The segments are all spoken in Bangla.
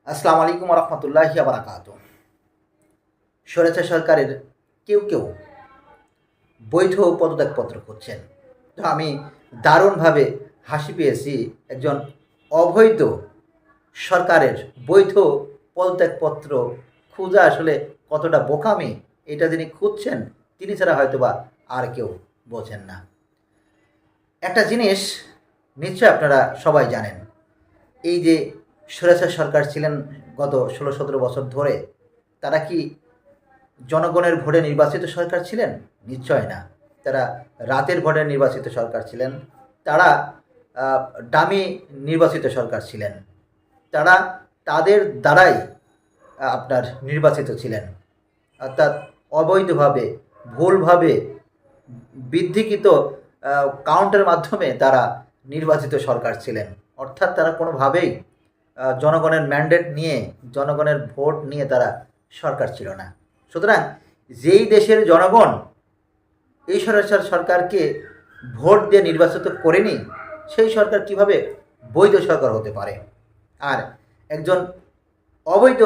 আসসালামু আলাইকুম রহমতুল্লাহি বারাকাত। স্বৈরাচার সরকারের কেউ কেউ বৈধ পদত্যাগপত্র করছেন। তো আমি দারুণভাবে হাসি পেয়েছি। একজন অবৈধ সরকারের বৈধ পদত্যাগপত্র খোঁজা আসলে কতটা বোকামি, এটা যিনি খুঁজছেন তিনি ছাড়া হয়তোবা আর কেউ বোঝেন না। একটা জিনিস নিশ্চয় আপনারা সবাই জানেন, এই যে স্বৈরাচার সরকার ছিলেন গত 16-17 বছর ধরে, তারা কি জনগণের ভোটে নির্বাচিত সরকার ছিলেন? নিশ্চয় না। তারা রাতের ভোটে নির্বাচিত সরকার ছিলেন। তারা ডামি নির্বাচিত সরকার ছিলেন। তারা তাদের দ্বারাই আপনার নির্বাচিত ছিলেন, অর্থাৎ অবৈধভাবে, ভুলভাবে, বিধিকৃত কাউন্টের মাধ্যমে তারা নির্বাচিত সরকার ছিলেন। অর্থাৎ তারা কোনোভাবেই জনগণের ম্যান্ডেট নিয়ে, জনগণের ভোট নিয়ে তারা সরকার ছিল না। সুতরাং যেই দেশের জনগণ এই স্বৈরাচার সরকারকে ভোট দিয়ে নির্বাচিত করেনি, সেই সরকার কিভাবে বৈধ সরকার হতে পারে? আর একজন অবৈধ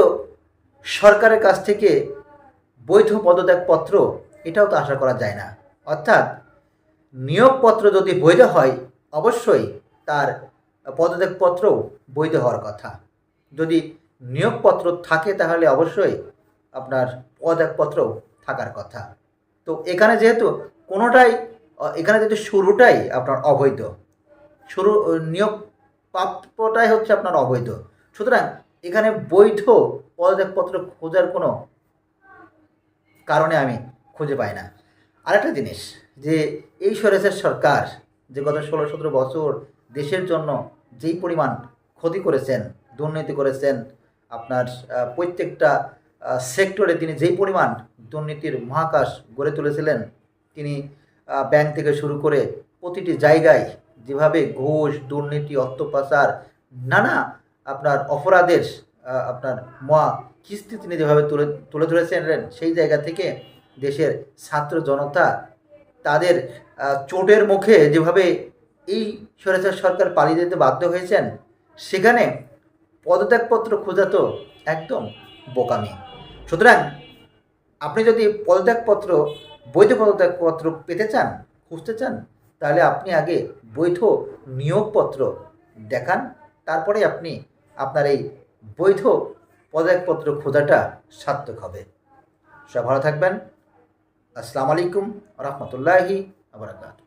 সরকারের কাছ থেকে বৈধ পদত্যাগপত্র, এটাও তো আশা করা যায় না। অর্থাৎ নিয়োগপত্র যদি বৈধ হয়, অবশ্যই তার পদত্যাগপত্রও বৈধ হওয়ার কথা। যদি নিয়োগপত্র থাকে তাহলে অবশ্যই আপনার পদত্যাগপত্রও থাকার কথা। তো এখানে যেহেতু কোনোটাই, এখানে যেহেতু শুরুটাই আপনার অবৈধ, শুরু নিয়োগ প্রাপ্যটাই হচ্ছে আপনার অবৈধ, সুতরাং এখানে বৈধ পদত্যাগপত্র খোঁজার কোনো কারণে আমি খুঁজে পাই না। আরেকটা জিনিস, যে এই স্বৈরাচার সরকার যে গত 16-17 বছর দেশের জন্য যেই পরিমাণ ক্ষতি করেছেন, দুর্নীতি করেছেন, আপনার প্রত্যেকটা সেক্টরে তিনি যেই পরিমাণ দুর্নীতির মহাকাশ গড়ে তুলেছিলেন, তিনি ব্যাংক থেকে শুরু করে প্রতিটি জায়গায় যেভাবে ঘুষ, দুর্নীতি, অর্থ পাচার, নানা আপনার অপরাধের আপনার মহা কিস্তি তিনি যেভাবে তুলে ধরেছেন, সেই জায়গা থেকে দেশের ছাত্র জনতা তাদের চোটের মুখে যেভাবে এই স্বৈরাচার সরকার পালিয়ে যেতে বাধ্য হয়েছেন, সেখানে পদত্যাগপত্র খোঁজা তো একদম বোকামি। সুতরাং আপনি যদি পদত্যাগপত্র, বৈধ পদত্যাগপত্র পেতে চান, খুঁজতে চান, তাহলে আপনি আগে বৈধ নিয়োগপত্র দেখান, তারপরে আপনি আপনার এই বৈধ পদত্যাগপত্র খোঁজাটা সার্থক হবে। সব ভালো থাকবেন। আসসালামু আলাইকুম রহমতুল্লাহি ওয়া বারাকাতুহু।